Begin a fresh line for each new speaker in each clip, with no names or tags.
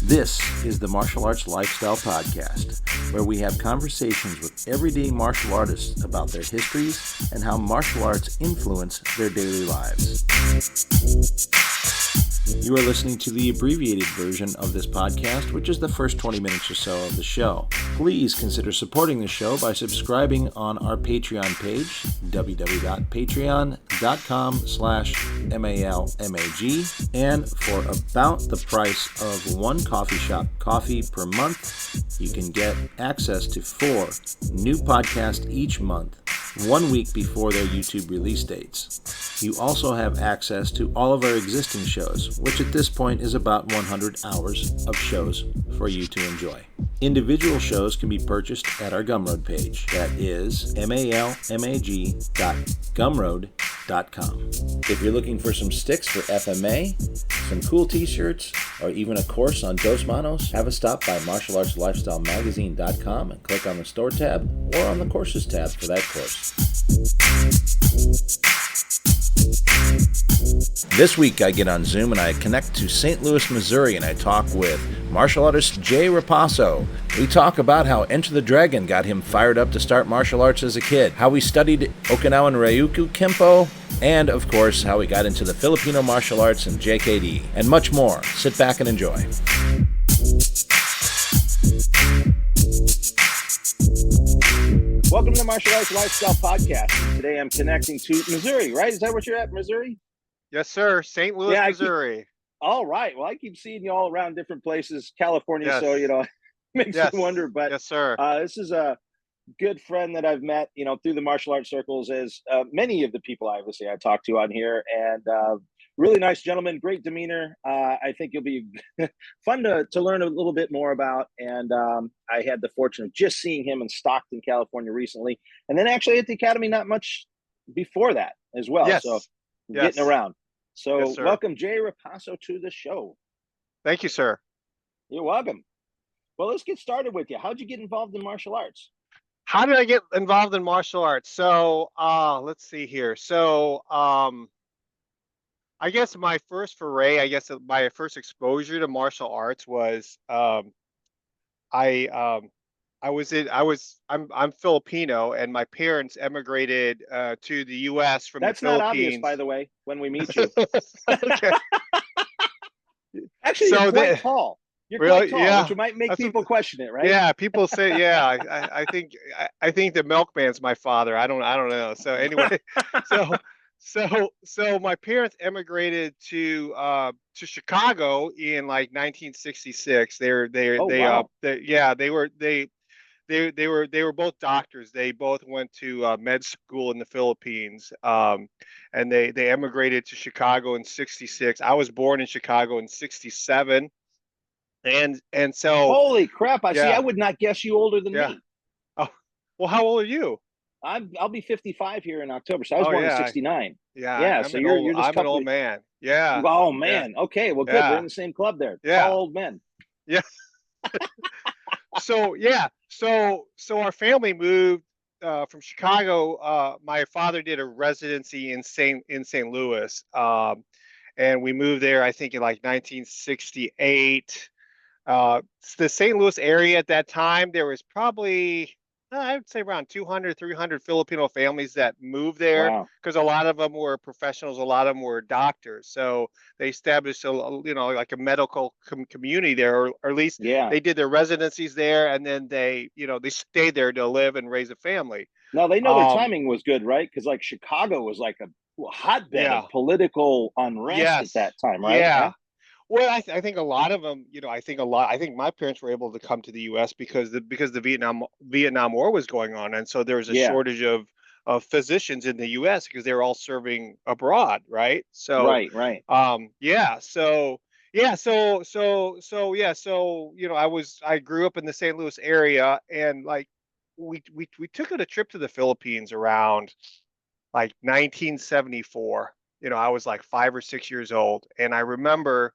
This is the Martial Arts Lifestyle Podcast, where we have conversations with everyday martial artists about their histories and how martial arts influence their daily lives. You are listening to the abbreviated version of this podcast, which is the first 20 minutes or so of the show. Please consider supporting the show by subscribing on our Patreon page, www.patreon.com/malmag, and for about the price of one coffee shop coffee per month, you can get access to 4 new podcasts each month, 1 week before their YouTube release dates. You also have access to all of our existing shows, which at this point is about 100 hours of shows for you to enjoy. Individual shows can be purchased at our Gumroad page. That is malmag.gumroad.com. If you're looking for some sticks for FMA, some cool t-shirts, or even a course on Dos Manos, have a stop by martialartslifestylemagazine.com and click on the store tab or on the courses tab for that course. This week I get on Zoom and I connect to St. Louis, Missouri, and I talk with martial artist Jay Repaso. We talk about how Enter the Dragon got him fired up to start martial arts as a kid, how he studied Okinawan Ryukyu Kempo, and of course how he got into the Filipino martial arts and JKD, and much more. Sit back and enjoy. Welcome to the Martial Arts Lifestyle Podcast. Today I'm connecting to Missouri, right? Is that what you're at, Missouri?
Yes, sir. St. Louis, Missouri.
All right. Well, I keep seeing you all around different places, California,
yes.
So, it makes me wonder. But
yes, sir.
This is a good friend that I've met, through the martial arts circles, as many of the people I talk to on here. And really nice gentleman, great demeanor. I think you'll be fun to learn a little bit more about. And I had the fortune of just seeing him in Stockton, California recently. And then actually at the Academy not much before that as well.
Yes.
So getting around. So
yes,
welcome, Jay Repaso, to the show.
Thank you, sir.
You're welcome. Well, let's get started with you. How'd you get involved in martial arts?
How did I get involved in martial arts? So let's see here. So I guess my first foray, my first exposure to martial arts was I'm Filipino, and my parents emigrated to the U.S. from
That's
the Philippines.
Not obvious, by the way, when we meet you.
Okay.
Actually, you're quite tall. You're
really?
Quite tall,
yeah.
Which might make people question it, right?
Yeah, people say, yeah. I think the milkman's my father. I don't know. So anyway, so my parents emigrated to Chicago in like 1966. They were both doctors. They both went to med school in the Philippines, and they emigrated to Chicago in 66. I was born in Chicago in 67, and so
holy crap! I would not guess you older than me.
Oh, well, how old are you?
I'll be 55 here in October. So I was born in 69.
Yeah.
So you're just
I'm an old man. Yeah.
Oh man. Yeah. Okay. Well, good. We're in the same club there.
Yeah.
Tall old men.
Yeah. So our family moved from Chicago. My father did a residency in St. Louis, and we moved there, I think, in like 1968. The St. Louis area at that time, there was probably, I would say, around 200, 300 Filipino families that moved there, because a lot of them were professionals, a lot of them were doctors. So they established like a medical community there, or at least they did their residencies there, and then they stayed there to live and raise a family.
No, they know their timing was good, right? Because like Chicago was like a hotbed of political unrest at that time, right?
Yeah. Well, I think a lot of them, I think my parents were able to come to the U.S. because the Vietnam War was going on, and so there was a shortage of physicians in the U.S. because they were all serving abroad, right? So
right.
I grew up in the St. Louis area, and like we took a trip to the Philippines around like 1974. I was like 5 or 6 years old, and I remember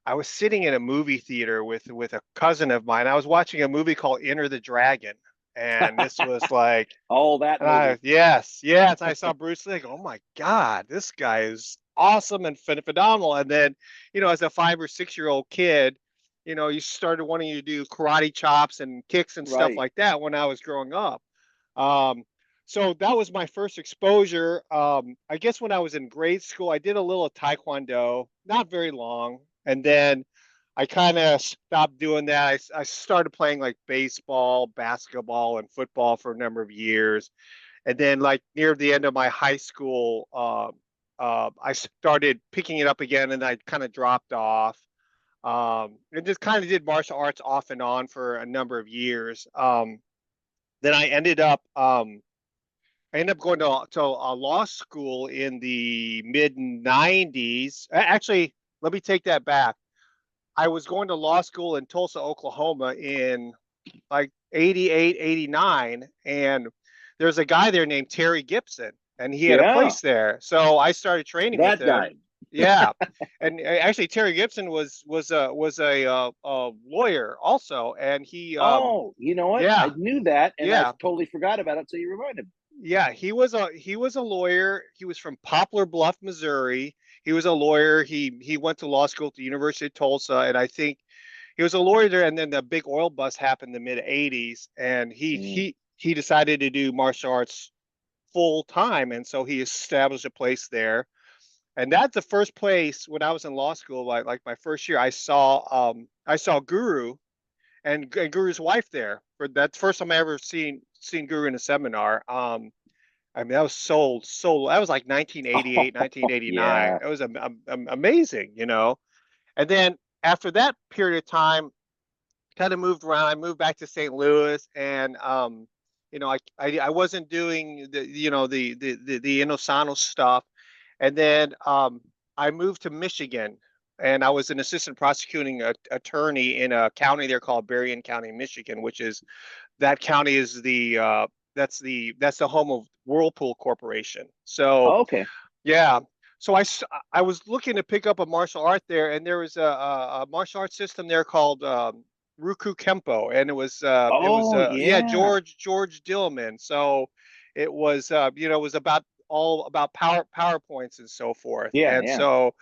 I was sitting in a movie theater with a cousin of mine. I was watching a movie called Enter the Dragon, and this was like
that movie.
Yes. I saw Bruce Lee. Oh my God, this guy is awesome and phenomenal. And then, as a 5 or 6 year old kid, you started wanting to do karate chops and kicks and stuff
Right.
like that when I was growing up. Um, so that was my first exposure. I guess when I was in grade school, I did a little Tae Kwon Do, not very long. And then I kind of stopped doing that. I started playing like baseball, basketball, and football for a number of years. And then, like near the end of my high school, I started picking it up again, and I kind of dropped off. And just kind of did martial arts off and on for a number of years. Then I ended up going to a law school in the mid 90s. Actually, let me take that back. I was going to law school in Tulsa, Oklahoma in like 88, 89. And there's a guy there named Terry Gibson, and he had a
Yeah.
place there. So I started training with
That guy.
him. Yeah. And actually Terry Gibson was a lawyer also. And
Oh, you know what? I
yeah,
knew that, and I
yeah.
totally forgot about it. So you reminded me.
Yeah, he was a lawyer. He was from Poplar Bluff, Missouri. He was a lawyer. He went to law school at the University of Tulsa, and I think he was a lawyer there. And then the big oil bust happened in the mid '80s, and he
Mm.
he he decided to do martial arts full time, and so he established a place there. And that's the first place when I was in law school, like my first year, I saw Guru and Guru's wife there. That's the first time I ever seen Guru in a seminar. I mean, that was that was like 1988,
Oh,
1989.
yeah.
It was amazing. And then after that period of time, kind of moved around. I moved back to St. Louis, and I wasn't doing the Inosanto stuff. And then I moved to Michigan, and I was an assistant prosecuting attorney in a county there called Berrien County, Michigan, which is that county is that's the home of Whirlpool Corporation. So
Oh, okay.
yeah. So I was looking to pick up a martial art there, and there was a martial arts system there called Ryukyu Kempo, and it was
Oh,
yeah,
yeah.
George Dillman. So it was about all about PowerPoints and so forth.
Yeah,
And
yeah.
so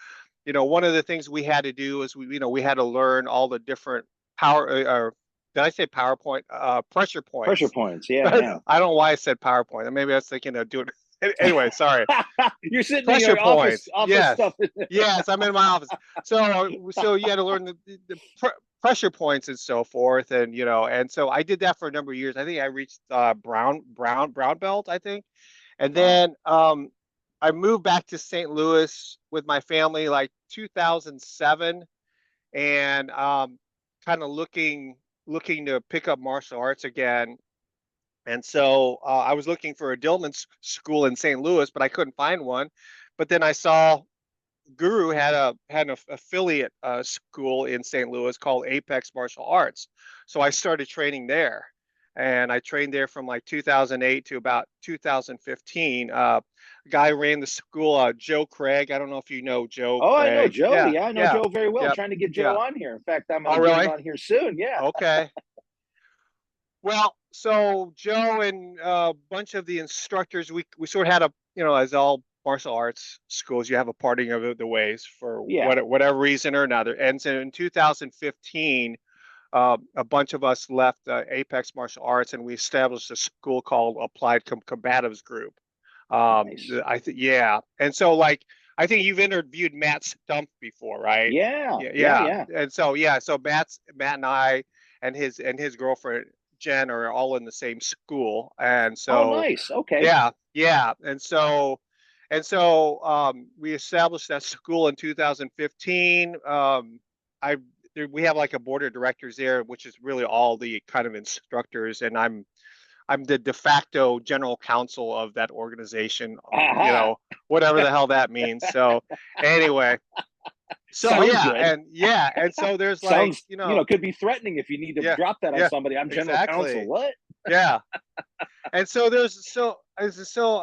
one of the things we had to do is we had to learn all the different or did I say PowerPoint? Pressure
Pressure
points.
points. Yeah,
I
yeah.
don't know why I said PowerPoint. Maybe I was thinking of doing. Anyway, sorry.
You're sitting in
Pressure
your office
points.
office
Yes.
stuff.
Yes, I'm in my office. So you had to learn the pressure points and so forth, and so I did that for a number of years. I think I reached brown belt, I think, and
Wow.
then I moved back to St. Louis with my family like 2007, and kind of looking to pick up martial arts again. And so I was looking for a Dillman school in St. Louis, but I couldn't find one. But then I saw Guru had an affiliate school in St. Louis called Apex Martial Arts. So I started training there, and I trained there from like 2008 to about 2015. A guy ran the school, Joe Craig. I don't know if you know Joe
Oh, I know
Craig.
Joe.
Yeah,
Yeah, I know
yeah,
Joe very well.
yep,
Trying to get Joe
yeah.
on here. In fact, I'm
Oh,
getting
really?
on here soon. Yeah.
Okay. Well, so Joe and a bunch of the instructors, we sort of had as all martial arts schools, you have a parting of the ways for
Yeah.
whatever reason or another. And so in 2015, a bunch of us left Apex Martial Arts, and we established a school called Applied Combatives Group.
Nice.
Yeah. And so like I think you've interviewed Matt Stump before, right?
Yeah.
Yeah,
Yeah.
yeah.
Yeah.
And so so Matt and I and his girlfriend Jen are all in the same school. And
Oh,
so
nice. Okay.
yeah, yeah. And so we established that school in 2015. I we have like a board of directors there, which is really all the kind of instructors, and I'm the de facto general counsel of that organization,
Aha.
whatever the hell that means. So anyway, so
Sounds good.
yeah, and so there's like,
Sounds, could be threatening if you need to
yeah,
drop that on
yeah,
somebody. I'm general counsel.
exactly,
What?
yeah. And so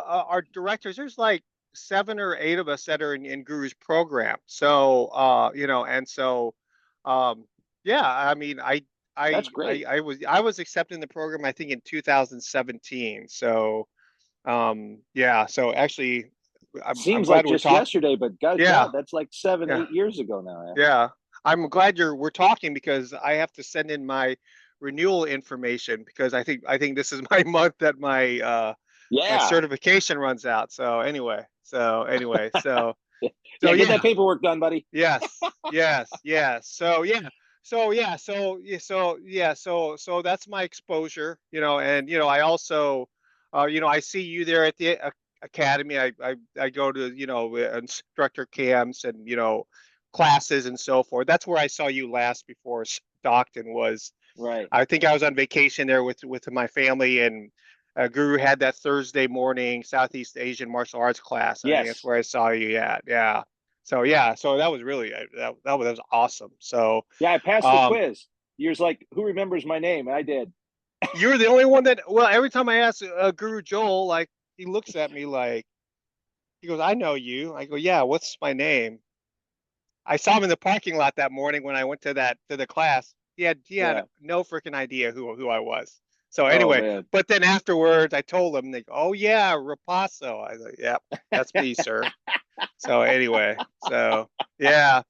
our directors, there's like 7 or 8 of us that are in Guru's program. So and so yeah, I mean
That's great.
I was accepted in the program I think in 2017. So yeah, so actually
Seems
glad
like
we're
just
talking.
yesterday, but God,
Yeah,
that's like 7,
yeah,
8 years ago now.
yeah. I'm glad we're talking because I have to send in my renewal information because I think this is my month that my
Yeah.
certification runs out. So
Yeah, get
yeah.
that paperwork done, buddy.
Yes, yes, yes. So that's my exposure, and I also, I see you there at the academy. I go to instructor camps and classes and so forth. That's where I saw you last before Stockton was.
Right.
I think I was on vacation there with my family, and Guru had that Thursday morning Southeast Asian martial arts class. I think that's
Yes.
where I saw you at. Yeah. So yeah, so that was really that was awesome. So
Yeah, I passed the
um,
quiz. You're like, who remembers my name? And I did.
you're the only one that. Well, every time I ask Guru Joel, like he looks at me like he goes, "I know you." I go, "Yeah, what's my name?" I saw him in the parking lot that morning when I went to the class. He had
Yeah.
no freaking idea who I was. So
Oh
anyway,
man.
but then afterwards I told him, they go, "Oh yeah, Repaso." I was like, "Yep, that's me, sir." So anyway, so yeah,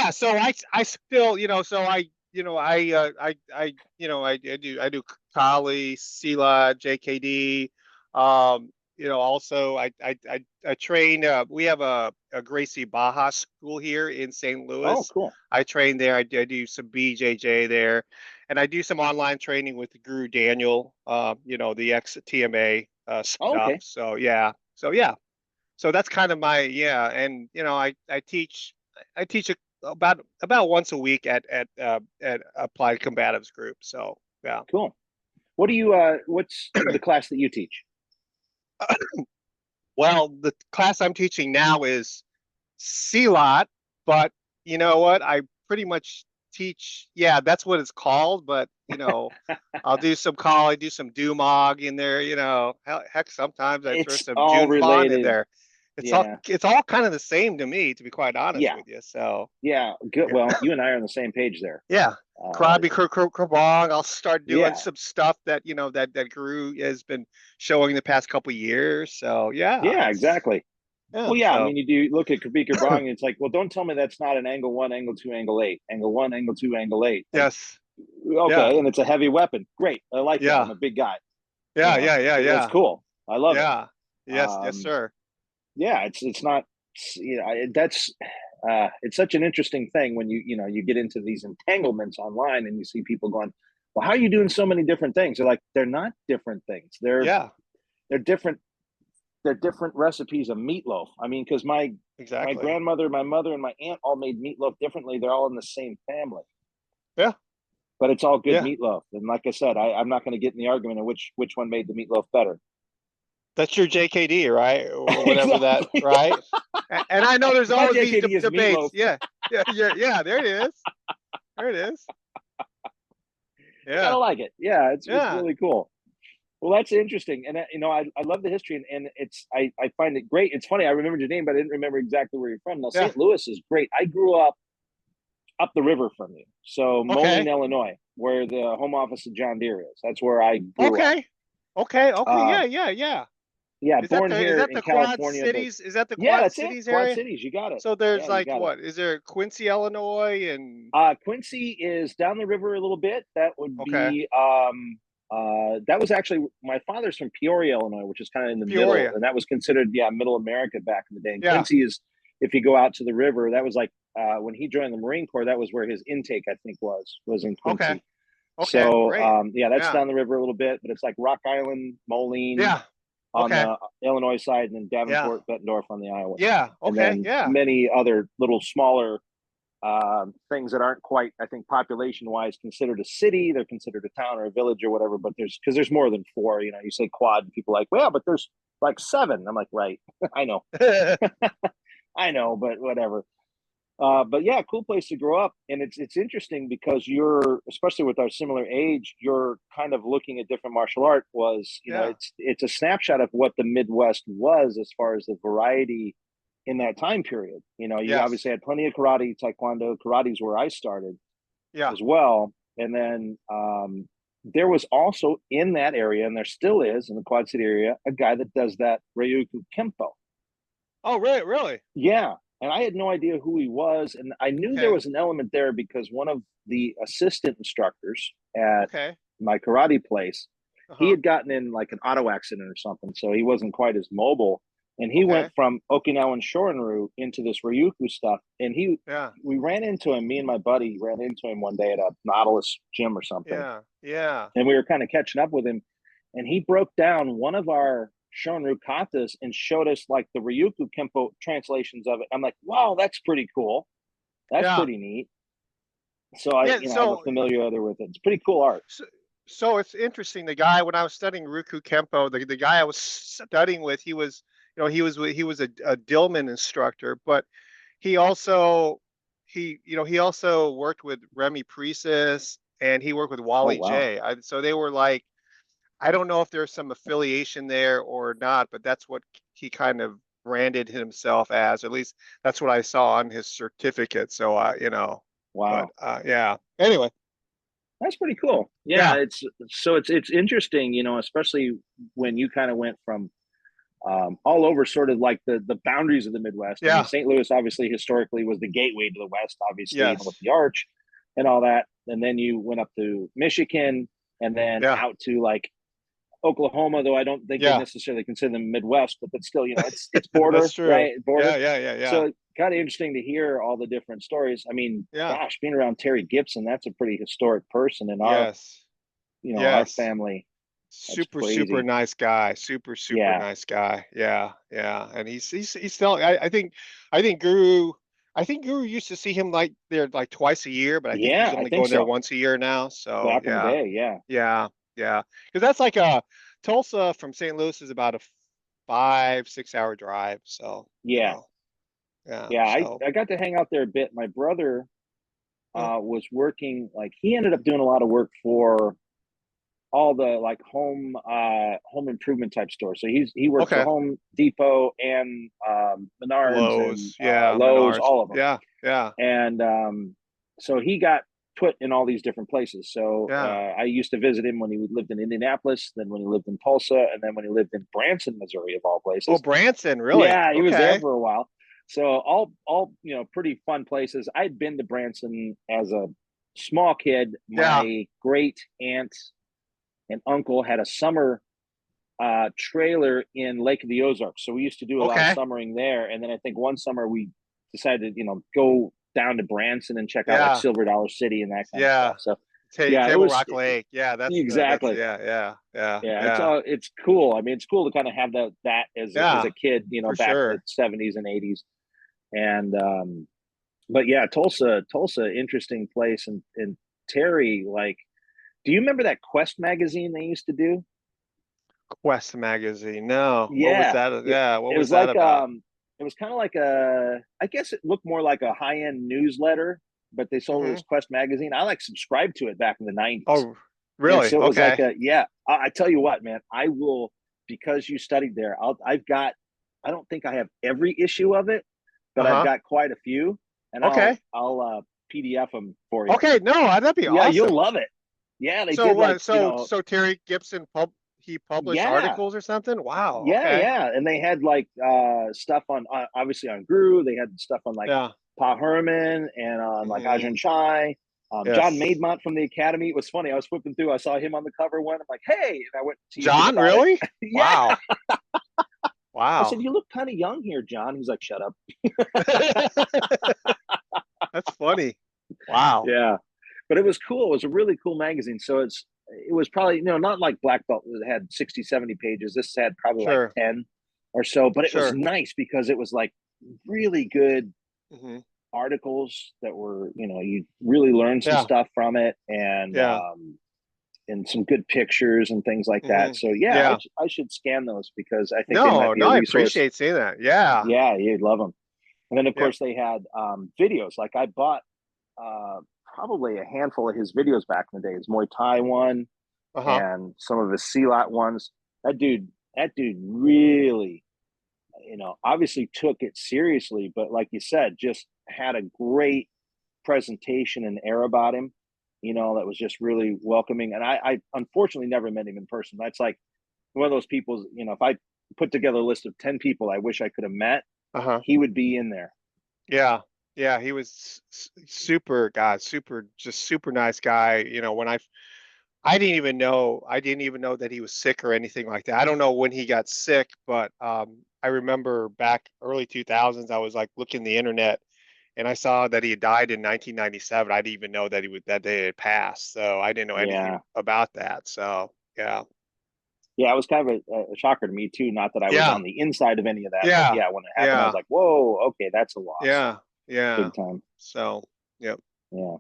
so I still so I do Kali, Silat, JKD. Also I train. We have a Gracie Baja school here in St.
Oh,
Louis.
cool.
I train there. I do some BJJ there, and I do some online training with Guru Daniel. The ex TMA
Oh,
stuff.
okay.
So yeah, so that's kind of my yeah, and I teach about once a week at Applied Combatives Group. So yeah.
Cool. What do you what's the class that you teach?
Well, the class I'm teaching now is Silat, but you know what? I pretty much teach. Yeah, that's what it's called. But I'll do some Kali, do some Dumog in there. Heck, sometimes I throw
It's
some
all
June Fawn in
related.
there. It's all
Yeah.
it's all kind of the same to me, to be quite honest
Yeah.
with you. So
Yeah. Good.
yeah.
Well, you and I are on the same page there.
Yeah.
Uh,
Krabi Krabong. I'll start doing
yeah.
some stuff that Guru has been showing the past couple years. So yeah,
Yeah,
it's
exactly.
yeah.
Well, yeah, I
So
mean, you do look at Kabika Bong, and it's like, well, don't tell me that's not an angle one, angle two, angle eight, angle one, angle two, angle eight. Like,
yes. Yeah.
okay, and it's a heavy weapon. Great, I like that.
Yeah.
I'm a big guy.
Yeah. Yeah. Yeah.
That's
Yeah.
cool. I love it.
Yeah. Yes. Yes,
Um,
sir.
yeah, it's not. That's it's such an interesting thing when you get into these entanglements online and you see people going, well, how are you doing so many different things? They're like, they're not different things.
Yeah.
They're different. They're different recipes of meatloaf. I mean, because my
Exactly.
grandmother, my mother, and my aunt all made meatloaf differently. They're all in the same family,
Yeah.
but it's all good
Yeah.
meatloaf. And like I said, I'm not going to get in the argument of which one made the meatloaf better.
That's your JKD, right? Or whatever that,
Exactly.
right? And I know there's
My
always these
JKD is
debates.
meatloaf.
Yeah. Yeah. Yeah. Yeah. There it is. There it is.
I kind
Yeah.
of like it. Yeah, it's
Yeah.
really cool. Well, that's interesting, and I love the history, and I find it great. It's funny. I remembered your name, but I didn't remember exactly where you're from. Now,
Yeah.
St. Louis is great. I grew up the river from you, so Moline,
Okay.
Illinois, where the home office of John Deere is. That's where I grew up.
Okay. Okay. Okay.
Uh,
Yeah. Yeah. Yeah.
yeah,
Is that
born
the is
here
that
in
the Quad
California, but
Cities? Is that the
yeah,
Quad
that's it.
Cities
Quad
area?
Cities, you got it.
So there's
Yeah, you
like
got it.
what? Is there Quincy, Illinois, and
Quincy is down the river a little bit. That would
okay,
be that was actually my father's from Peoria, Illinois, which is kind of in the middle,
Peoria?
and that was considered middle America back in the day. And
Yeah.
Quincy is, if you go out to the river, that was like when he joined the Marine Corps, that was where his intake I think was in
Okay.
Quincy.
Okay.
So
Great.
yeah, that's
Yeah.
down the river a little bit, but it's like Rock Island, Moline
Yeah.
on
Okay.
the Illinois side, and then
Yeah.
Davenport, Bettendorf on the Iowa side,
Yeah.
and
Okay.
then
Yeah.
many other little smaller things that aren't quite, I think, population wise considered a city. They're considered a town or a village or whatever, but there's more than four. You say quad, and people are like, well, but there's like seven. I'm like, right. I know. I know, but whatever. But yeah, cool place to grow up, and it's interesting because you're, especially with our similar age, you're kind of looking at different martial art.
Yeah.
It's a snapshot of what the Midwest was as far as the variety in that time period. You
Yes.
obviously had plenty of karate, taekwondo. Karate's where I started
Yeah.
as well, and then there was also in that area, and there still is in the Quad City area, a guy that does that Ryukyu Kempo.
Oh, really? Really?
Yeah, and I had no idea who he was, and I knew there
Okay.
was an element there because one of the assistant instructors at
Okay.
my karate place, he
Uh-huh.
had gotten in like an auto accident or something, so he wasn't quite as mobile. And he went
Okay.
from Okinawan Shorin into this Ryukyu stuff, and he
Yeah.
we ran into him. Me and my buddy ran into him one day at a Nautilus gym or something,
Yeah. Yeah.
and we were kind of catching up with him, and he broke down one of our Shonryu katas and showed us like the Ryukyu Kempo translations of it. I'm like, wow, that's pretty cool. That's
Yeah.
pretty neat. So I,
Yeah.
you know, I have a familiarity with it. It's pretty cool art.
So, so it's interesting. The guy when I was studying Ryukyu Kempo, the guy I was studying with, he was, he was a Dillman instructor, but he also he also worked with Remy Priestess and he worked with
Oh
Wally
wow,
J. So they were like, I don't know if there's some affiliation there or not, but that's what he kind of branded himself as. At least that's what I saw on his certificate. So, but
wow.
yeah. Anyway,
That's pretty cool. Yeah,
yeah,
it's interesting, you know, especially when you kind of went from all over sort of like the boundaries of the Midwest. I mean,
yeah,
St. Louis obviously historically was the gateway to the West, obviously, you know, with
yes,
the Arch and all that. And then you went up to Michigan and then
yeah,
out to like Oklahoma, though I don't think they
yeah.
necessarily consider them Midwest, but that's still, you know, it's
That's
border,
true.
right?
Yeah,
Border.
yeah, yeah, yeah,
So kind of interesting to hear all the different stories. I mean,
yeah.
gosh, being around Terry Gibson, that's a pretty historic person in our,
Yes,
you know, our
yes.
family. That's
Super, super
crazy.
nice guy. Super, super
Yeah.
nice guy. Yeah, yeah. And he's still. I think Guru. I think Guru used to see him like there like twice a year, but I think he's
Yeah, I
only
think
going there
so.
once a year now. So
Back in the
yeah,
day. Yeah.
yeah, yeah. Because that's like a Tulsa from St. Louis is about a 5, 6 hour drive. So
Yeah.
yeah.
Yeah. I,
So
I got to hang out there a bit. My brother
mm,
was working, like, he ended up doing a lot of work for all the like home improvement type stores. So he worked for
okay.
Home Depot and Menards and
Lowe's. Yeah.
Lowe's,
Menards.
all of them.
Yeah. Yeah.
And so he got put in all these different places. So
Yeah.
I used to visit him when he lived in Indianapolis, then when he lived in Tulsa, and then when he lived in Branson, Missouri, of all
Oh,
places.
Branson. Really?
Yeah, he was there
Okay.
for a while. So all you know, pretty fun places. I'd been to Branson as a small kid.
Yeah.
My great aunt and uncle had a summer trailer in Lake of the Ozarks. So we used to do a lot of
Okay.
summering there. And then I think one summer we decided, you know, go down to Branson and check out like
Yeah.
Silver Dollar City and that kind of stuff.
Yeah.
So yeah, it
Table
was
Rock Lake. Yeah, that's
exactly.
yeah, yeah, yeah,
Yeah,
yeah,
it's cool. I mean, it's cool to kind of have that as a
yeah,
kid, you know,
for
back in the
sure.
70s and 80s. And but yeah, Tulsa, interesting place. And Terry, like, do you remember that Quest magazine they used to do?
Quest magazine. No, what was
Yeah,
that?
it,
Yeah, what
it
was
was
that
like
about?
it was kind of like a, I guess it looked more like a high end newsletter, but they sold it
Hmm.
as Quest magazine. I like subscribed to it back in the 90s,
Oh,
and
really?
so it was like
Okay.
a, yeah. I tell you what, man, I will, because you studied there. I've got, I don't think I have every issue of it, but I've
Uh-huh.
got quite a few, and
Okay.
I'll PDF them for you.
Okay. No, that'd be
Yeah, you'll
awesome.
love it. Yeah, they
So
did like,
what?
you
So
know,
so Terry Gibson he published
yeah,
articles or something? Wow.
yeah,
Okay.
yeah. And they had like stuff on obviously on Gru. They had stuff on like
Yeah.
Pa Herman and on like
Hmm.
Ajahn Chai. John
Yes.
Maidmont from the Academy. It was funny. I was flipping through. I saw him on the cover one. I'm like, hey, and I went teased him
John,
about it.
really?
Yeah.
Wow.
I said,
Wow.
you look kind of young here, John. He's like, shut up.
That's funny. Wow.
Yeah. But it was cool. It was a really cool magazine. So it was probably, you know, not like Black Belt that had 60, 70 pages. This had probably like
Sure.
10 or so, but it was
Sure.
nice because it was like really good
Hmm.
articles that were, you know, you really learned some
Yeah.
stuff from it,
Yeah.
and some good pictures and things like
Hmm.
that. So yeah,
Yeah.
I should scan those because I think they might
No,
be
no,
a
I
resource.
appreciate seeing that. Yeah.
Yeah, you'd love them. And then of
Yep.
course they had videos. Like I bought uh, probably a handful of his videos back in the day. His Muay Thai one
Uh-huh.
and some of his Silat ones. That dude really, you know, obviously took it seriously, but like you said, just had a great presentation and air about him, you know, that was just really welcoming. And I unfortunately never met him in person. That's like one of those people, you know, if I put together a list of 10 people I wish I could have met,
Uh-huh.
he would be in there.
Yeah. Yeah, he was super, God, just super nice guy. When I didn't even know that he was sick or anything like that. I don't know when he got sick, but I remember back early 2000s, I was like looking the internet and I saw that he had died in 1997. I didn't even know that day had passed, so I didn't know anything
Yeah.
about that. So yeah,
Yeah, it was kind of a shocker to me too. Not that I was
yeah,
on the inside of any of that, but
yeah,
yeah, when it happened, I was
yeah,
like, "Whoa, okay, that's a loss,
yeah, yeah.
big time."
So yep,
Yeah.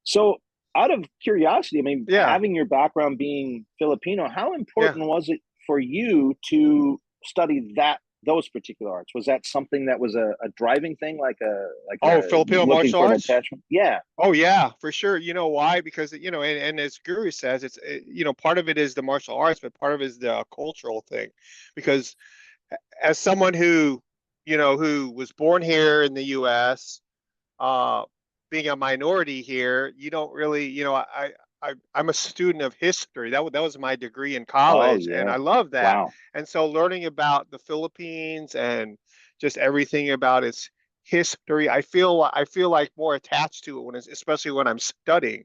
So, out of curiosity, I mean,
yeah,
having your background being Filipino, how
yeah.
important was it for you to study those particular arts? Was that something that was a driving thing,
Oh,
you
Filipino
looking
martial
for an
arts.
attachment? Yeah.
Oh yeah, for sure. You know why? Because and as Guru says, part of it is the martial arts, but part of it is the cultural thing. Because as someone who was born here in the U.S., uh, being a minority here, you don't really, I'm a student of history. That was my degree in
Oh
college, and
yeah.
I love that.
Wow.
And so learning about the Philippines and just everything about its history, I feel like more attached to it especially when I'm studying,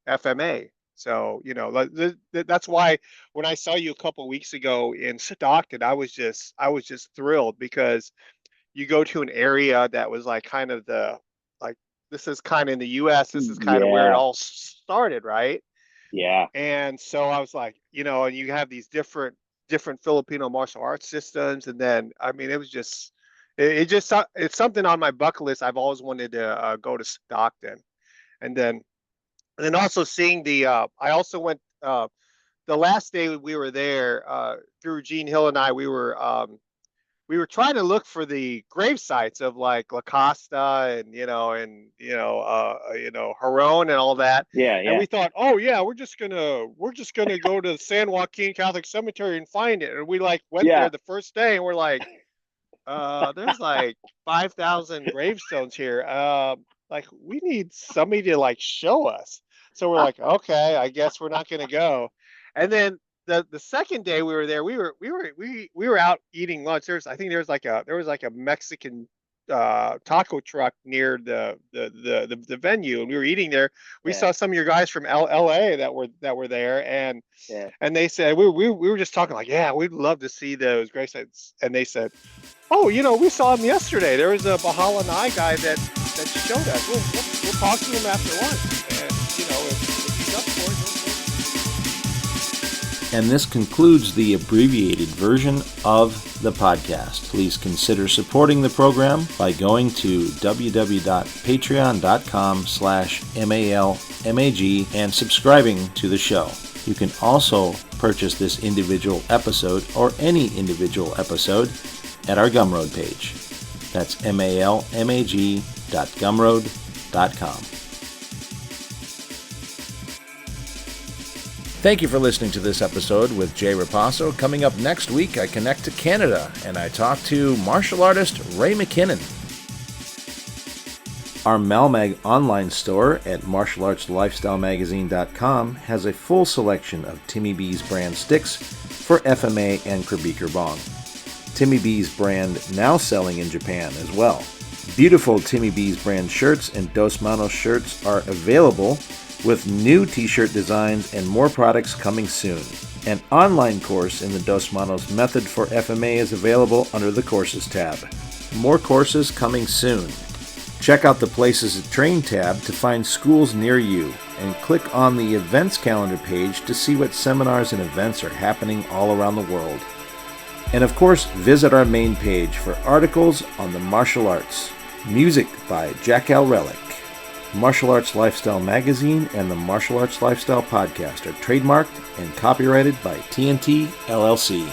FMA. So that's why when I saw you a couple weeks ago in Stockton, I was just thrilled because you go to an area that was like kind of like this is kind of in the US, this is kind of where it
Yeah.
all started, right?
Yeah.
And so I was like, and you have these different Filipino martial arts systems, and then I mean, it was just it's something on my bucket list. I've always wanted to go to Stockton, and then also seeing I also went the last day we were there through Gene Hill and I we were trying to look for the grave sites of like La Costa and Huron and all that.
Yeah.
And
Yeah.
we thought, oh yeah, we're just gonna go to San Joaquin Catholic Cemetery and find it. And we like went there
Yeah.
the first day and we're like, there's like 5,000 gravestones here. Like we need somebody to like show us. So we're like, okay, I guess we're not gonna go. And then the second day we were there, we were out eating lunch. I think there was like a Mexican taco truck near the venue, and we were eating there. We
Yeah.
saw some of your guys from LA that were there,
Yeah.
and they said we were just talking like, yeah, we'd love to see those grave sites. And they said, oh, we saw him yesterday. There was a Bahala Nai guy that showed us. We'll talk to him after lunch, and if he's up for it,
And this concludes the abbreviated version of the podcast. Please consider supporting the program by going to www.patreon.com/malmag and subscribing to the show. You can also purchase this individual episode or any individual episode at our Gumroad page. That's malmag.gumroad.com. Thank you for listening to this episode with Jay Repaso. Coming up next week, I connect to Canada and I talk to martial artist Ray McKinnon. Our Malmag online store at martialartslifestylemagazine.com has a full selection of Timmy B's brand sticks for FMA and Krabiker Bong. Timmy B's brand now selling in Japan as well. Beautiful Timmy B's brand shirts and Dos Manos shirts are available with new t-shirt designs and more products coming soon. An online course in the Dos Manos method for FMA is available under the Courses tab. More courses coming soon. Check out the Places to Train tab to find schools near you, and click on the events calendar page to see what seminars and events are happening all around the world. And of course, visit our main page for articles on the martial arts. Music by Jack Al Relic. Martial Arts Lifestyle Magazine and the Martial Arts Lifestyle Podcast are trademarked and copyrighted by TNT LLC.